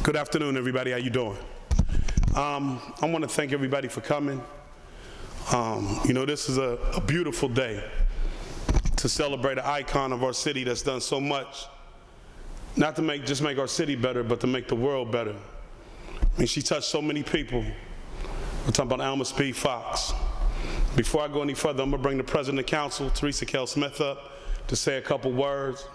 Good afternoon, everybody. How you doing? I want to thank everybody for coming. This is a beautiful day to celebrate an icon of our city that's done so much, not to just make our city better, but to make the world better. I mean, she touched so many people. We're talking about Alma Speed Fox. Before I go any further, I'm going to bring the President of Council, Theresa Kail-Smith, up to say a couple words.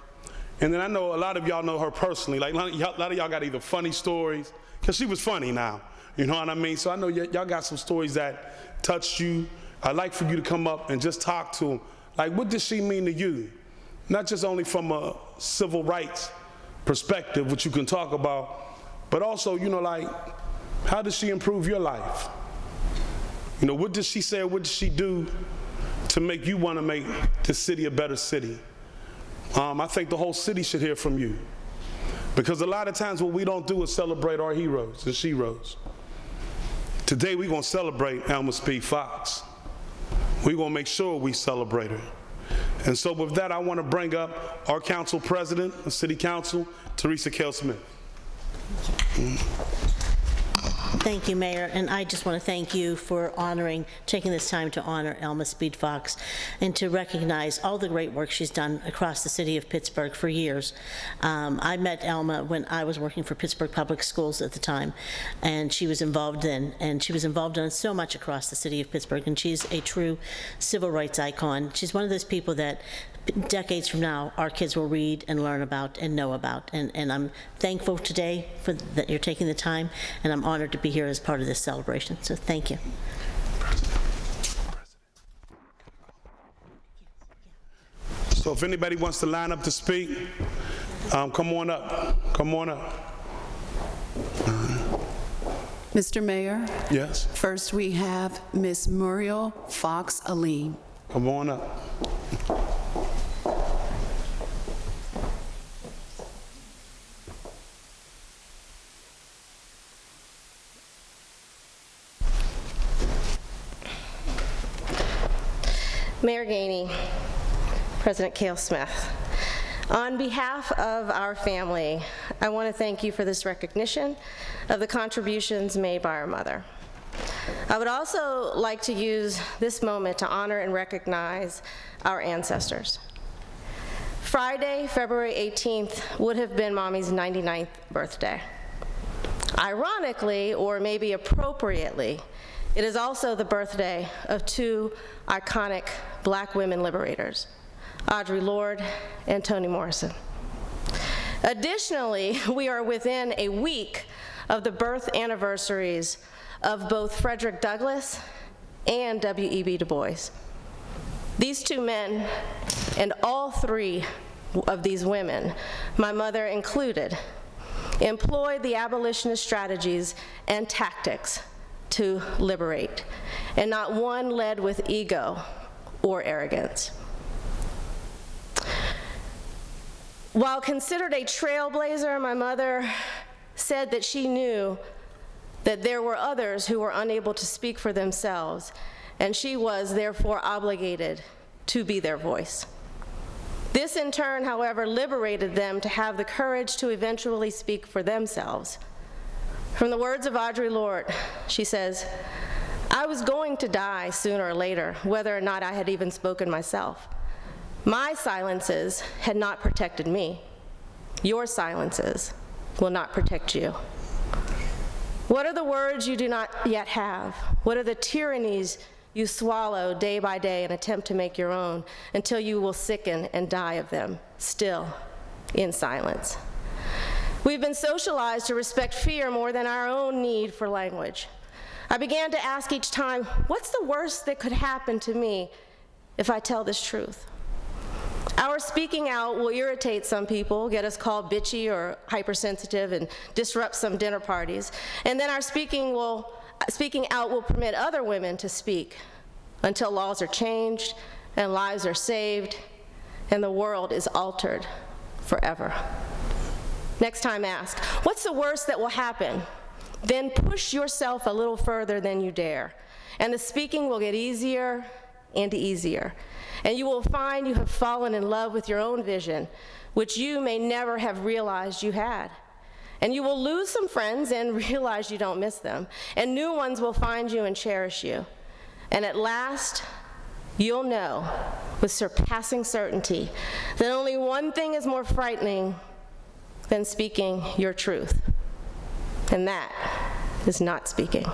And then I know a lot of y'all know her personally. Like, a lot of y'all got either funny stories, because she was funny now, you know what I mean? So I know y'all got some stories that touched you. I'd like for you to come up and just talk to them. Like, what does she mean to you? Not just only from a civil rights perspective, which you can talk about, but also, like, how does she improve your life? What does she say, or what does she do to make you want to make this city a better city? I think the whole city should hear from you, because a lot of times what we don't do is celebrate our heroes and sheroes. Today we're going to celebrate Alma Speed Fox. We're going to make sure we celebrate her. And so with that, I want to bring up our council president, the city council, Theresa Kail-Smith. Thank you, Mayor, and I just want to thank you for taking this time to honor Alma Speed Fox and to recognize all the great work she's done across the city of Pittsburgh for years. I met Alma when I was working for Pittsburgh Public Schools at the time, and she was involved then, and she was involved in so much across the city of Pittsburgh, and she's a true civil rights icon. She's one of those people that decades from now, our kids will read and learn about and know about. And I'm thankful today that you're taking the time, and I'm honored to be here as part of this celebration. So thank you. So if anybody wants to line up to speak, come on up. Come on up. Mr. Mayor? Yes? First we have Ms. Muriel Fox Alim. Come on up. Mayor Gainey, President Kail-Smith, on behalf of our family, I want to thank you for this recognition of the contributions made by our mother. I would also like to use this moment to honor and recognize our ancestors. Friday, February 18th, would have been Mommy's 99th birthday. Ironically, or maybe appropriately, it is also the birthday of two iconic Black women liberators, Audre Lorde and Toni Morrison. Additionally, we are within a week of the birth anniversaries of both Frederick Douglass and W.E.B. Du Bois. These two men, and all three of these women, my mother included, employed the abolitionist strategies and tactics to liberate, and not one led with ego or arrogance. While considered a trailblazer, my mother said that she knew that there were others who were unable to speak for themselves, and she was therefore obligated to be their voice. This in turn, however, liberated them to have the courage to eventually speak for themselves. From the words of Audre Lorde, she says, "I was going to die sooner or later, whether or not I had even spoken myself. My silences had not protected me. Your silences will not protect you. What are the words you do not yet have? What are the tyrannies you swallow day by day and attempt to make your own until you will sicken and die of them, still in silence?" We've been socialized to respect fear more than our own need for language. I began to ask each time, what's the worst that could happen to me if I tell this truth? Our speaking out will irritate some people, get us called bitchy or hypersensitive, and disrupt some dinner parties. And then our speaking out will permit other women to speak until laws are changed and lives are saved and the world is altered forever. Next time ask, what's the worst that will happen? Then push yourself a little further than you dare, and the speaking will get easier and easier. And you will find you have fallen in love with your own vision, which you may never have realized you had. And you will lose some friends and realize you don't miss them. And new ones will find you and cherish you. And at last, you'll know with surpassing certainty that only one thing is more frightening than speaking your truth. And that is not speaking.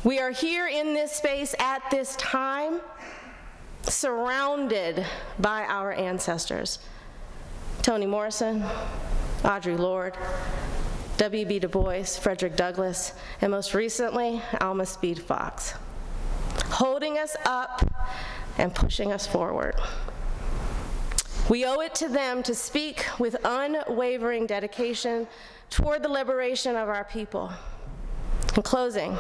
We are here in this space at this time, surrounded by our ancestors. Toni Morrison, Audre Lorde, W.B. Du Bois, Frederick Douglass, and most recently, Alma Speed Fox, holding us up and pushing us forward. We owe it to them to speak with unwavering dedication toward the liberation of our people. In closing,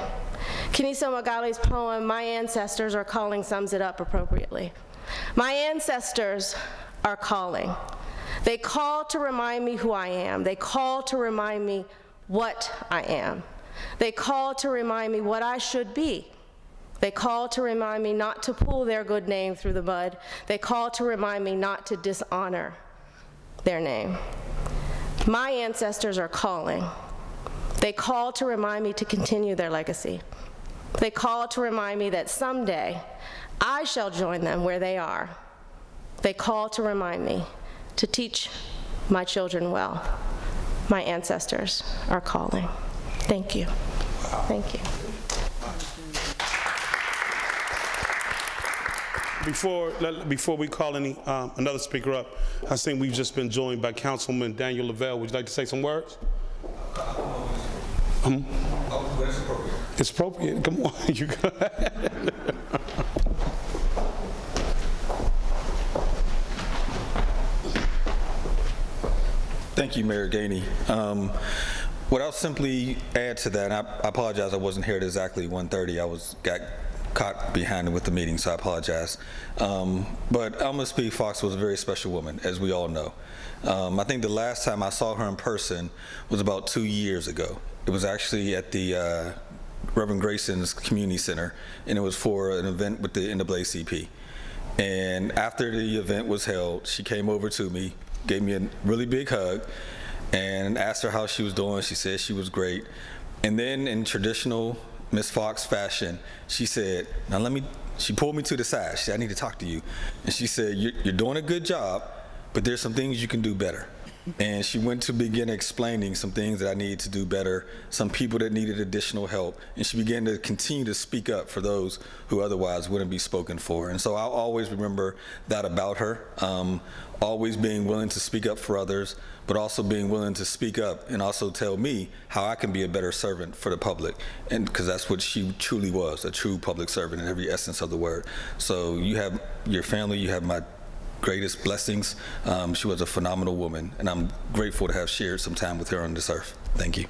Kiniso Mogale's poem, My Ancestors Are Calling, sums it up appropriately. My ancestors are calling. They call to remind me who I am. They call to remind me what I am. They call to remind me what I should be. They call to remind me not to pull their good name through the mud. They call to remind me not to dishonor their name. My ancestors are calling. They call to remind me to continue their legacy. They call to remind me that someday I shall join them where they are. They call to remind me to teach my children well. My ancestors are calling. Thank you. Thank you. Before we call another speaker up, I think we've just been joined by Councilman Daniel Lavelle. Would you like to say some words? When it's appropriate. It's appropriate. Come on, you go ahead. Thank you, Mayor Gainey. What I'll simply add to that, and I apologize I wasn't here at exactly 1:30. Got caught behind with the meeting, so I apologize. But Alma Speed Fox was a very special woman, as we all know. I think the last time I saw her in person was about 2 years ago. It was actually at the Reverend Grayson's Community Center, and it was for an event with the NAACP. And after the event was held, she came over to me, gave me a really big hug, and asked her how she was doing. She said she was great. And then in traditional Miss Fox fashion, she said, she pulled me to the side. She said, I need to talk to you. And she said, you're doing a good job, but there's some things you can do better. And she went to begin explaining some things that I needed to do better, some people that needed additional help, and she began to continue to speak up for those who otherwise wouldn't be spoken for. And so I'll always remember that about her, always being willing to speak up for others, but also being willing to speak up and also tell me how I can be a better servant for the public, and because that's what she truly was, a true public servant in every essence of the word. So you have your family, you have my greatest blessings. She was a phenomenal woman, and I'm grateful to have shared some time with her on this earth. Thank you.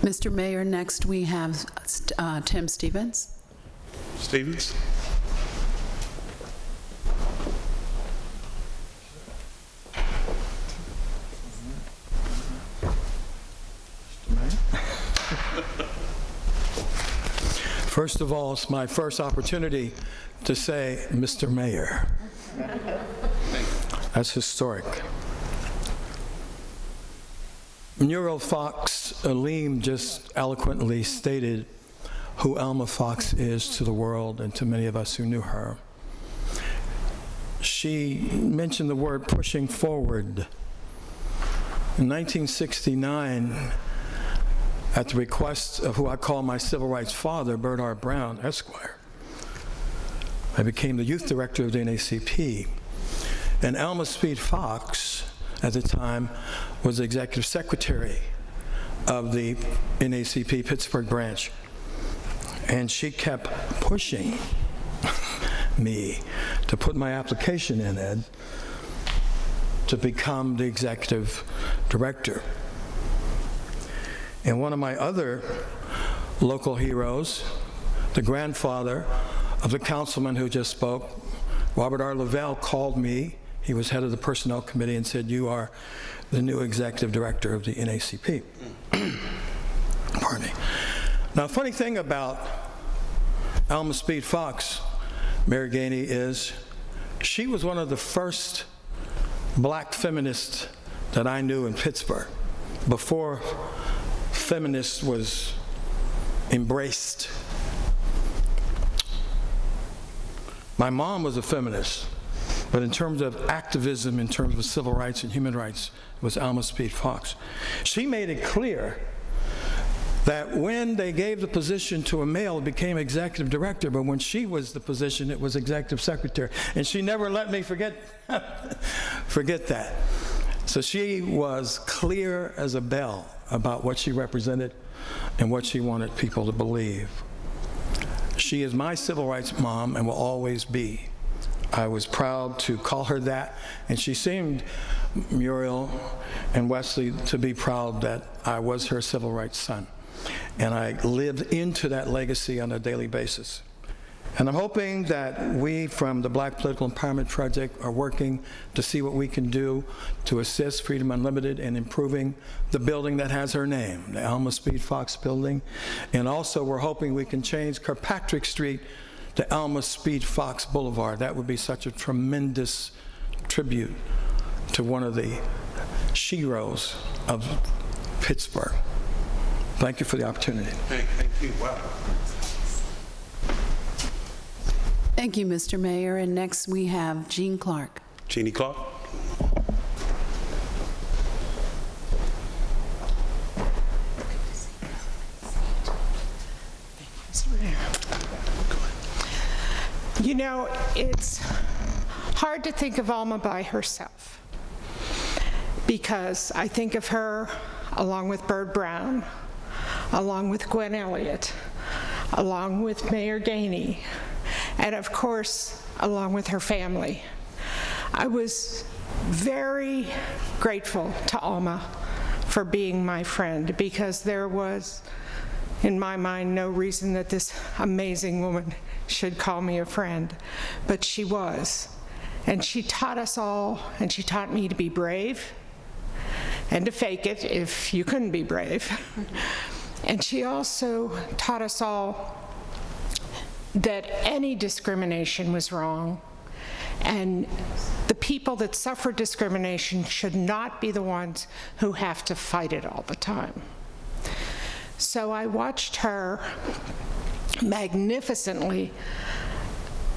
Mr. Mayor, next we have Tim Stevens. Stevens? First of all, it's my first opportunity to say, Mr. Mayor. That's historic. Muriel Fox Alim just eloquently stated who Alma Fox is to the world and to many of us who knew her. She mentioned the word pushing forward. In 1969, at the request of who I call my civil rights father, Bert R. Brown, Esquire, I became the youth director of the NAACP. And Alma Speed Fox, at the time, was the executive secretary of the NAACP Pittsburgh branch. And she kept pushing me to put my application in, Ed, to become the executive director. And one of my other local heroes, the grandfather of the councilman who just spoke, Robert R. Lavelle, called me. He was head of the personnel committee and said, you are the new executive director of the NAACP. Pardon me. Now, the funny thing about Alma Speed Fox, Mayor Gainey, is She was one of the first black feminists that I knew in Pittsburgh, before feminist was embraced. My mom was a feminist, but in terms of activism, in terms of civil rights and human rights, was Alma Speed Fox. She made it clear that when they gave the position to a male, it became executive director, but when she was the position, it was executive secretary. And she never let me forget that. So she was clear as a bell about what she represented and what she wanted people to believe. She is my civil rights mom and will always be. I was proud to call her that, and she seemed, Muriel and Wesley, to be proud that I was her civil rights son. And I lived into that legacy on a daily basis. And I'm hoping that we from the Black Political Empowerment Project are working to see what we can do to assist Freedom Unlimited in improving the building that has her name, the Alma Speed Fox building. And also we're hoping we can change Kirkpatrick Street to Alma Speed Fox Boulevard. That would be such a tremendous tribute to one of the sheroes of Pittsburgh. Thank you for the opportunity. Thank you. Wow. Thank you, Mr. Mayor. And next we have Jean Clark. Jeannie Clark. You know, it's hard to think of Alma by herself, because I think of her along with Bird Brown, along with Gwen Elliott, along with Mayor Gainey, and of course, along with her family. I was very grateful to Alma for being my friend, because there was, in my mind, no reason that this amazing woman should call me a friend, but she was. And she taught us all, and she taught me to be brave and to fake it if you couldn't be brave. And she also taught us all that any discrimination was wrong, and the people that suffer discrimination should not be the ones who have to fight it all the time. So I watched her magnificently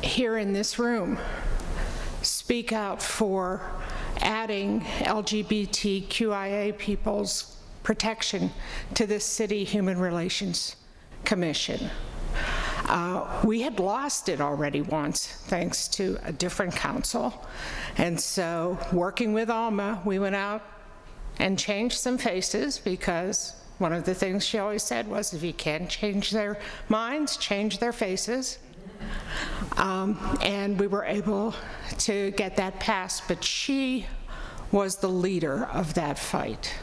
here in this room speak out for adding LGBTQIA people's protection to this city Human Relations Commission. We had lost it already once, thanks to a different council. And so, working with Alma, we went out and changed some faces, because one of the things she always said was, if you can't change their minds, change their faces. And we were able to get that passed, but she was the leader of that fight.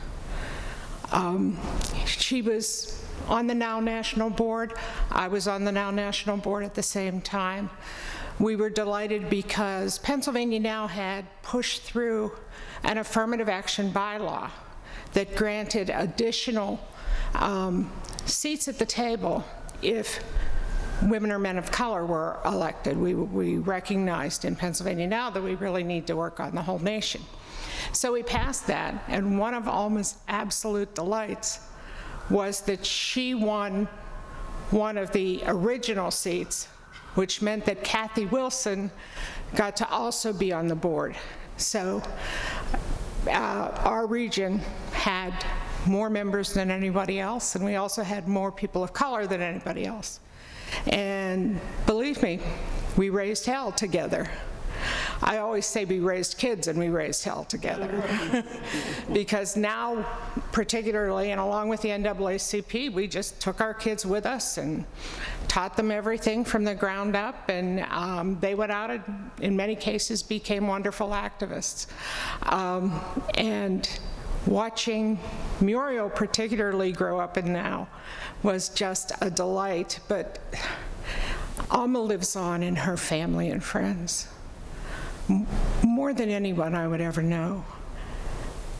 She was on the Now National Board. I was on the Now National Board at the same time. We were delighted because Pennsylvania Now had pushed through an affirmative action bylaw that granted additional seats at the table if women or men of color were elected. We recognized in Pennsylvania Now that we really need to work on the whole nation. So we passed that, and one of Alma's absolute delights was that she won one of the original seats, which meant that Kathy Wilson got to also be on the board. So our region had more members than anybody else, and we also had more people of color than anybody else. And believe me, we raised hell together. I always say we raised kids and we raised hell together. Because now, particularly, and along with the NAACP, we just took our kids with us and taught them everything from the ground up, and they went out and, in many cases, became wonderful activists. And watching Muriel particularly grow up in Now was just a delight, but Alma lives on in her family and friends. More than anyone I would ever know.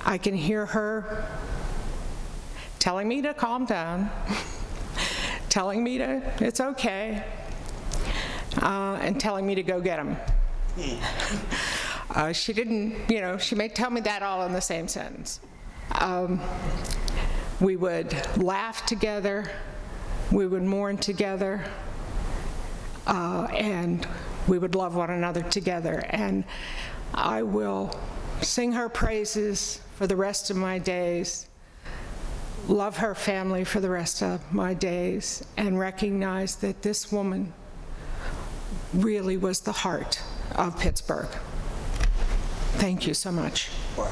I can hear her telling me to calm down, telling me to, it's okay, and telling me to go get them. She didn't, she may tell me that all in the same sentence. We would laugh together, we would mourn together, and we would love one another together. And I will sing her praises for the rest of my days, love her family for the rest of my days, and recognize that this woman really was the heart of Pittsburgh. Thank you so much. Wow.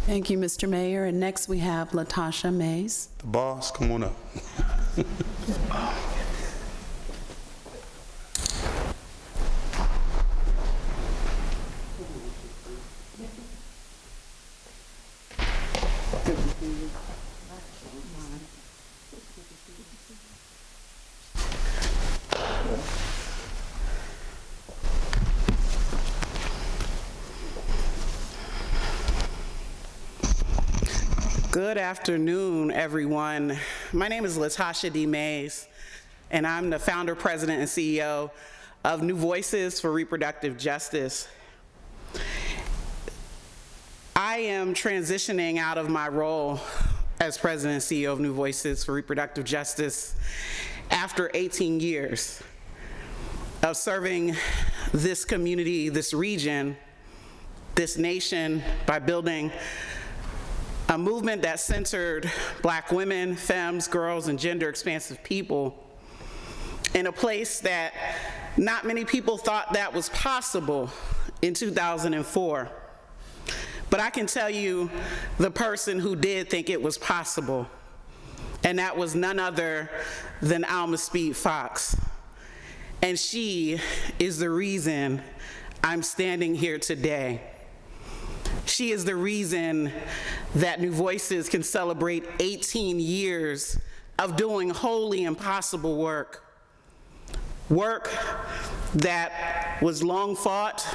Thank you, Mr. Mayor. And next we have Latasha Mays. The boss, come on up. Good afternoon, everyone. My name is Latasha D. Mays, and I'm the founder, president, and CEO of New Voices for Reproductive Justice. I am transitioning out of my role as president and CEO of New Voices for Reproductive Justice after 18 years of serving this community, this region, this nation by building a movement that centered Black women, femmes, girls, and gender-expansive people in a place that not many people thought that was possible in 2004. But I can tell you the person who did think it was possible, and that was none other than Alma Speed Fox. And she is the reason I'm standing here today. She is the reason that New Voices can celebrate 18 years of doing wholly impossible work. Work that was long fought,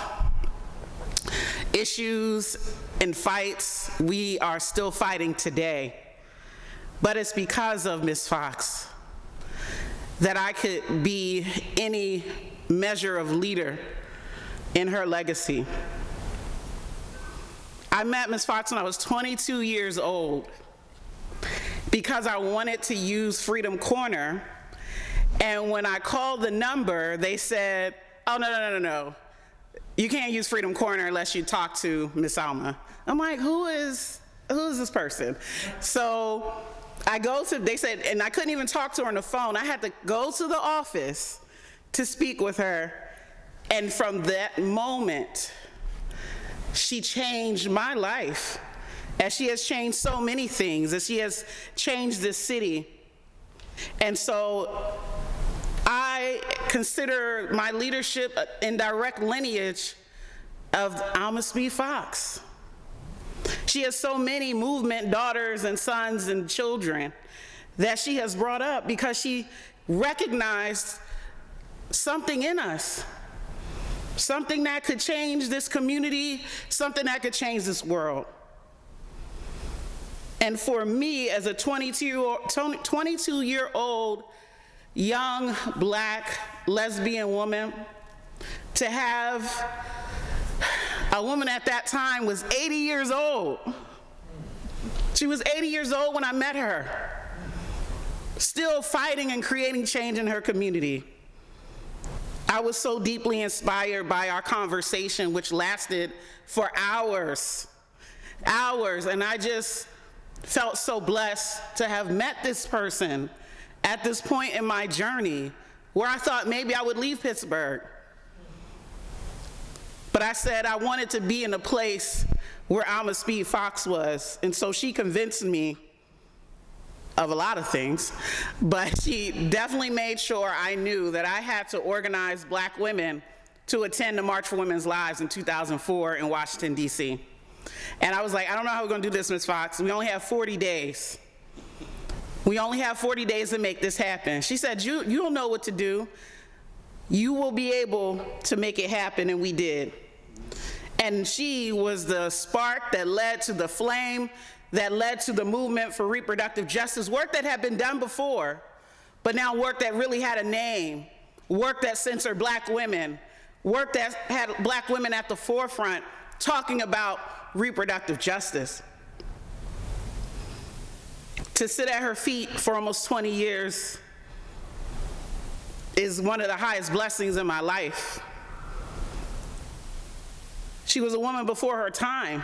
issues and fights we are still fighting today. But it's because of Ms. Fox that I could be any measure of leader in her legacy. I met Ms. Fox when I was 22 years old because I wanted to use Freedom Corner, and when I called the number, they said, oh, no. You can't use Freedom Corner unless you talk to Ms. Alma. I'm like, who is this person? So I go to, they said, and I couldn't even talk to her on the phone. I had to go to the office to speak with her, and from that moment, she changed my life, as she has changed so many things, as she has changed this city. And so I consider my leadership in direct lineage of Alma Speed Fox. She has so many movement daughters and sons and children that she has brought up because she recognized something in us. Something that could change this community, something that could change this world. And for me, as a 22-year-old young Black lesbian woman, to have a woman at that time was 80 years old. She was 80 years old when I met her, still fighting and creating change in her community. I was so deeply inspired by our conversation, which lasted for hours, and I just felt so blessed to have met this person at this point in my journey where I thought maybe I would leave Pittsburgh. But I said I wanted to be in a place where Alma Speed Fox was, and so she convinced me of a lot of things, but she definitely made sure I knew that I had to organize Black women to attend the March for Women's Lives in 2004 in Washington, D.C. And I was like, I don't know how we're gonna do this, Ms. Fox. We only have 40 days. We only have 40 days to make this happen. She said, you don't know what to do. You will be able to make it happen, and we did. And she was the spark that led to the flame that led to the movement for reproductive justice, work that had been done before, but now work that really had a name, work that censored black women, work that had black women at the forefront talking about reproductive justice. To sit at her feet for almost 20 years is one of the highest blessings in my life. She was a woman before her time,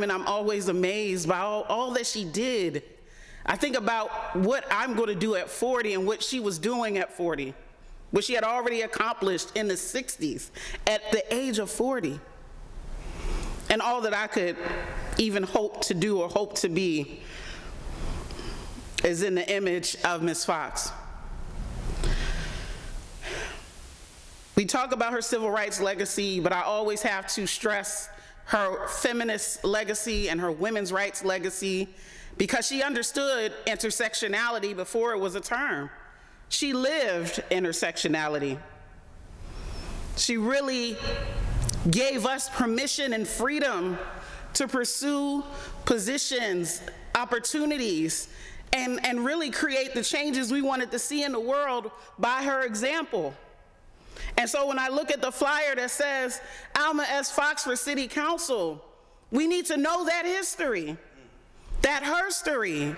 and I'm always amazed by all that she did. I think about what I'm going to do at 40 and what she was doing at 40, what she had already accomplished in the 60s at the age of 40. And all that I could even hope to do or hope to be is in the image of Ms. Fox. We talk about her civil rights legacy, but I always have to stress her feminist legacy and her women's rights legacy, because she understood intersectionality before it was a term. She lived intersectionality. She really gave us permission and freedom to pursue positions, opportunities, and really create the changes we wanted to see in the world by her example. And so when I look at the flyer that says Alma S. Fox for City Council, we need to know that history, that herstory,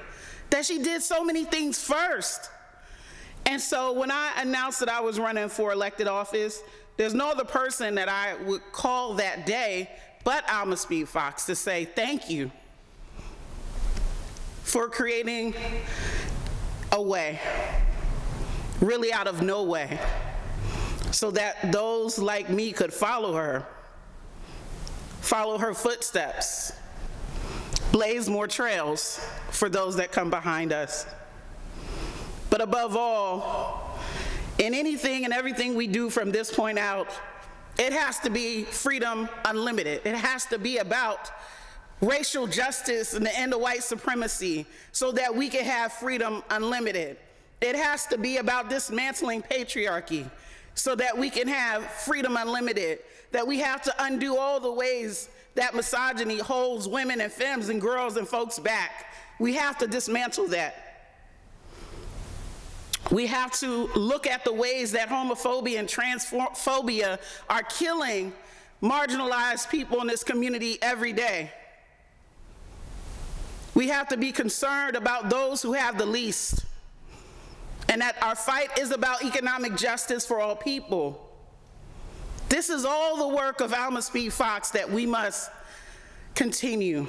that she did so many things first. And so when I announced that I was running for elected office, there's no other person that I would call that day but Alma Speed Fox to say thank you for creating a way, really out of no way, so that those like me could follow her footsteps, blaze more trails for those that come behind us. But above all, in anything and everything we do from this point out, it has to be freedom unlimited. It has to be about racial justice and the end of white supremacy so that we can have freedom unlimited. It has to be about dismantling patriarchy so that we can have freedom unlimited, that we have to undo all the ways that misogyny holds women and femmes and girls and folks back. We have to dismantle that. We have to look at the ways that homophobia and transphobia are killing marginalized people in this community every day. We have to be concerned about those who have the least, and that our fight is about economic justice for all people. This is all the work of Alma Speed Fox that we must continue.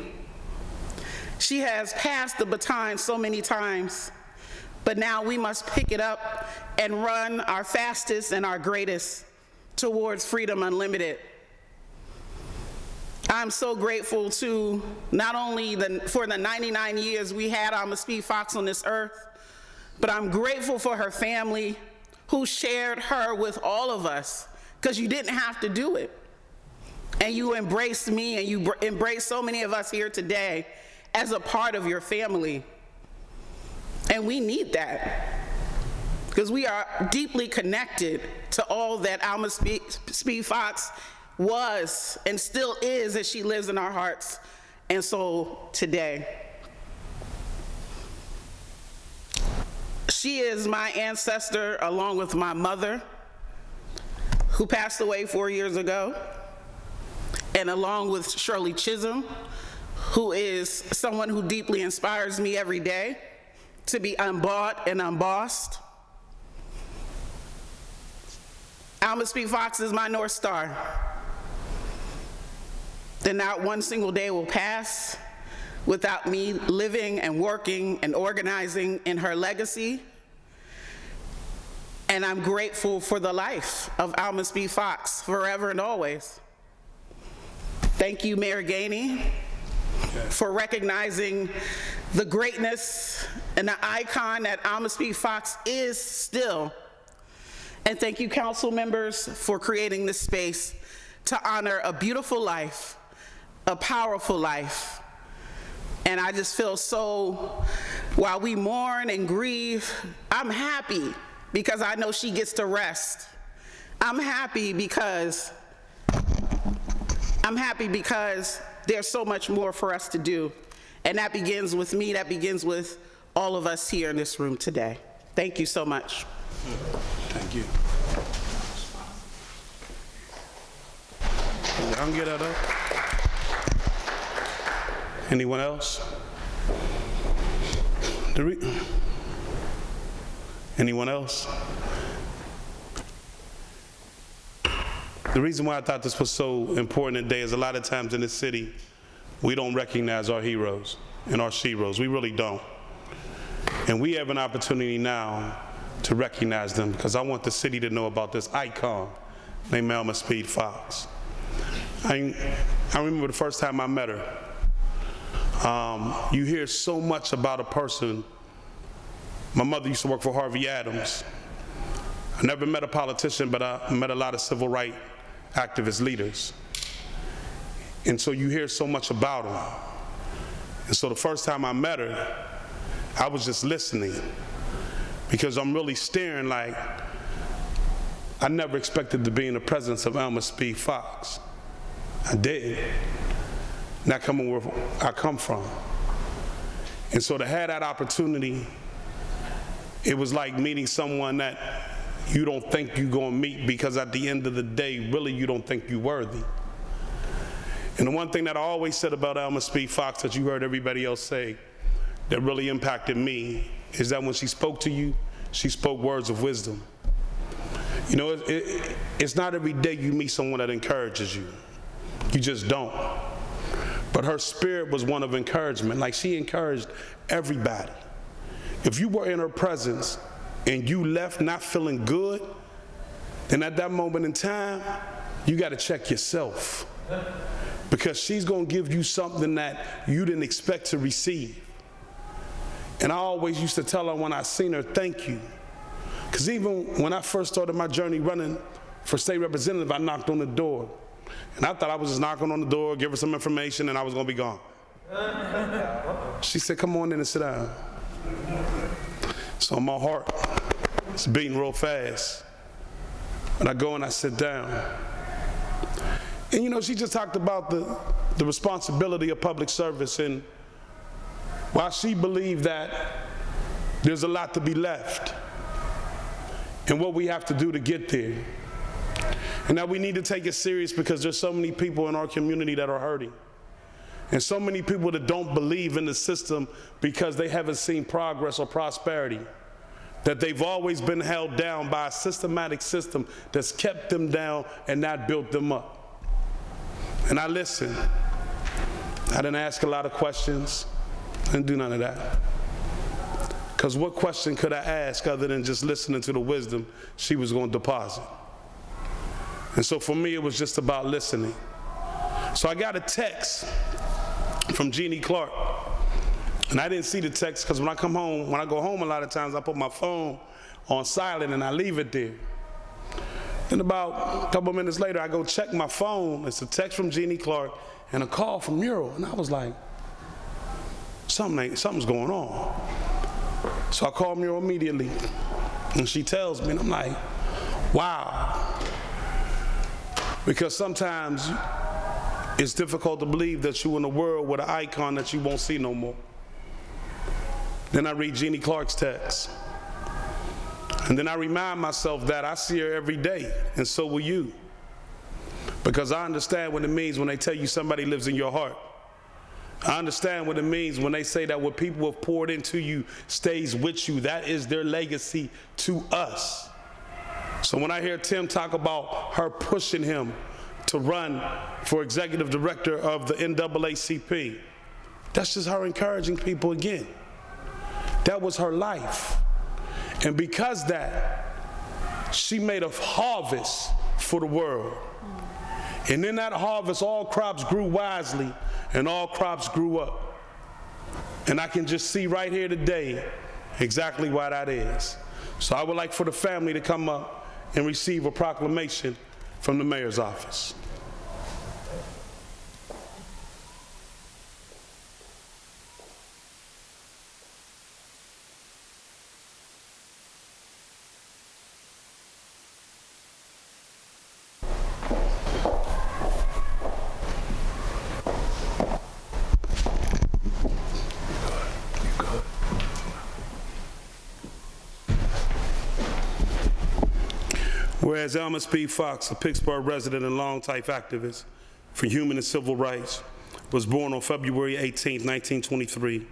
She has passed the baton so many times, but now we must pick it up and run our fastest and our greatest towards freedom unlimited. I'm so grateful to not only for the 99 years we had Alma Speed Fox on this earth, but I'm grateful for her family who shared her with all of us, because you didn't have to do it. And you embraced me, and you embraced so many of us here today as a part of your family. And we need that, because we are deeply connected to all that Alma Speed Fox was and still is as she lives in our hearts and soul today. She is my ancestor along with my mother, who passed away 4 years ago, and along with Shirley Chisholm, who is someone who deeply inspires me every day to be unbought and unbossed. Alma Speed Fox is my North Star. Then not one single day will pass without me living and working and organizing in her legacy. And I'm grateful for the life of Alma Speed Fox forever and always. Thank you, Mayor Gainey, for recognizing the greatness and the icon that Alma Speed Fox is still. And thank you, council members, for creating this space to honor a beautiful life, a powerful life. And I just feel so, while we mourn and grieve, I'm happy because I know she gets to rest. I'm happy because there's so much more for us to do. And that begins with me, that begins with all of us here in this room today. Thank you so much. Thank you. Y'all can get that up. Anyone else? Anyone else? The reason why I thought this was so important today is a lot of times in this city, we don't recognize our heroes and our sheroes. We really don't. And we have an opportunity now to recognize them, because I want the city to know about this icon named Alma Speed Fox. I remember the first time I met her. You hear so much about a person. My mother used to work for Harvey Adams. I never met a politician, but I met a lot of civil rights activist leaders. And so you hear so much about them. And so the first time I met her, I was just listening, because I'm really staring like I never expected to be in the presence of Alma Speed Fox. I didn't. Not coming where I come from. And so to have that opportunity, it was like meeting someone that you don't think you're gonna meet, because at the end of the day, really you don't think you're worthy. And the one thing that I always said about Alma Speed Fox that you heard everybody else say that really impacted me is that when she spoke to you, she spoke words of wisdom. You know, it's not every day you meet someone that encourages you. You just don't. But her spirit was one of encouragement. Like, she encouraged everybody. If you were in her presence and you left not feeling good, then at that moment in time, you got to check yourself, because she's going to give you something that you didn't expect to receive. And I always used to tell her when I seen her, thank you. Because even when I first started my journey running for state representative, I knocked on the door. And I thought I was just knocking on the door, give her some information, and I was going to be gone. She said, come on in and sit down. So my heart is beating real fast. And I go and I sit down. And you know, she just talked about the responsibility of public service, and while she believed that there's a lot to be left and what we have to do to get there, and that we need to take it serious because there's so many people in our community that are hurting, and so many people that don't believe in the system because they haven't seen progress or prosperity, that they've always been held down by a systematic system that's kept them down and not built them up. And I listened. I didn't ask a lot of questions. I didn't do none of that. Because what question could I ask other than just listening to the wisdom she was going to deposit? And so for me, it was just about listening. So I got a text from Jeannie Clark. And I didn't see the text because when I go home, a lot of times I put my phone on silent and I leave it there. Then about a couple of minutes later, I go check my phone. It's a text from Jeannie Clark and a call from Muriel. And I was like, something's going on. So I called Muriel immediately, and she tells me, and I'm like, wow. Because sometimes it's difficult to believe that you're in a world with an icon that you won't see no more. Then I read Jeannie Clark's text. And then I remind myself that I see her every day, and so will you. Because I understand what it means when they tell you somebody lives in your heart. I understand what it means when they say that what people have poured into you stays with you. That is their legacy to us. So when I hear Tim talk about her pushing him to run for executive director of the NAACP, that's just her encouraging people again. That was her life. And because that, she made a harvest for the world. And in that harvest, all crops grew wisely and all crops grew up. And I can just see right here today exactly why that is. So I would like for the family to come up and receive a proclamation from the mayor's office. Whereas Alma Speed Fox, a Pittsburgh resident and longtime activist for human and civil rights, was born on February 18, 1923,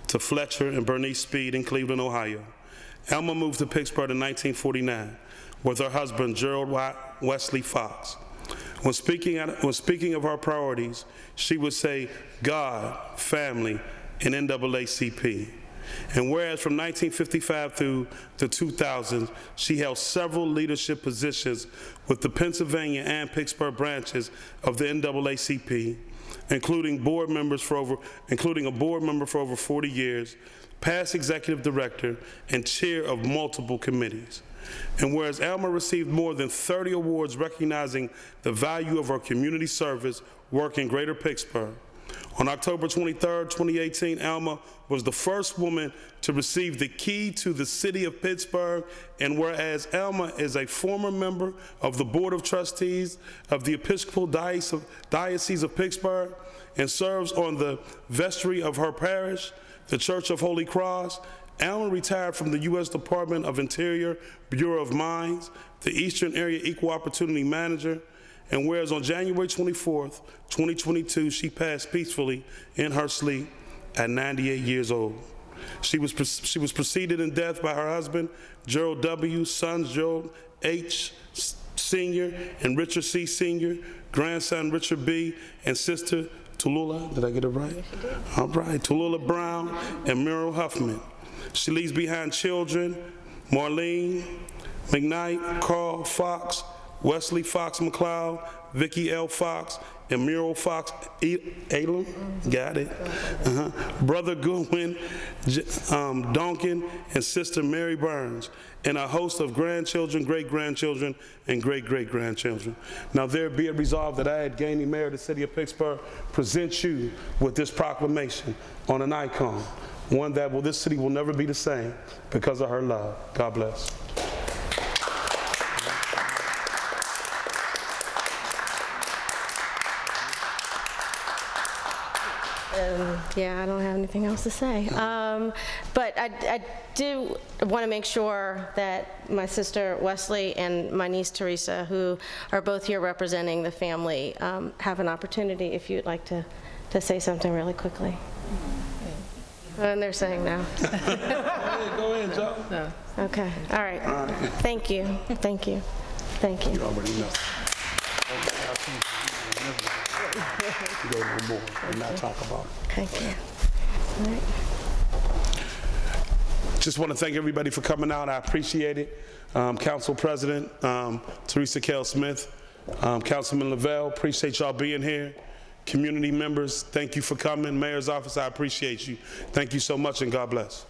to Fletcher and Bernice Speed in Cleveland, Ohio. Alma moved to Pittsburgh in 1949 with her husband, Gerald Wesley Fox. When speaking of her priorities, she would say God, family, and NAACP. And whereas from 1955 through the 2000s, she held several leadership positions with the Pennsylvania and Pittsburgh branches of the NAACP, including a board member for over 40 years, past executive director, and chair of multiple committees. And whereas Alma received more than 30 awards recognizing the value of her community service work in Greater Pittsburgh, on October 23, 2018, Alma was the first woman to receive the key to the city of Pittsburgh, and whereas Alma is a former member of the Board of Trustees of the Episcopal Diocese of Pittsburgh and serves on the vestry of her parish, the Church of Holy Cross, Alma retired from the U.S. Department of Interior, Bureau of Mines, the Eastern Area Equal Opportunity Manager, and whereas on January 24th, 2022, she passed peacefully in her sleep at 98 years old. She was preceded in death by her husband, Gerald W., sons Gerald H. Sr. and Richard C. Sr., grandson Richard B., and sister Tallulah, did I get it right? Yes, you did. All right, Tallulah Brown and Muriel Huffman. She leaves behind children, Marlene McKnight, Carl Fox, Wesley Fox McLeod, Vicky L. Fox, and Muriel Fox Alim, got it. Brother Goodwin Donkin, and sister Mary Burns, and a host of grandchildren, great-grandchildren, and great-great-grandchildren. Now there be it resolved that I, Gainey, Mayor of the City of Pittsburgh, present you with this proclamation on an icon, one that this city will never be the same because of her love. God bless. Yeah, I don't have anything else to say. But I do want to make sure that my sister Wesley and my niece Theresa, who are both here representing the family, have an opportunity if you'd like to say something really quickly. And they're saying no. Go ahead, Joe. No. Okay, all right. Thank you, thank you, thank you. You already know. Go no more and not talk about it. Thank you. All right. Just want to thank everybody for coming out. I appreciate it. Council President Theresa Kail-Smith, Councilman Lavelle, appreciate y'all being here. Community members, thank you for coming. Mayor's office, I appreciate you. Thank you so much, and God bless.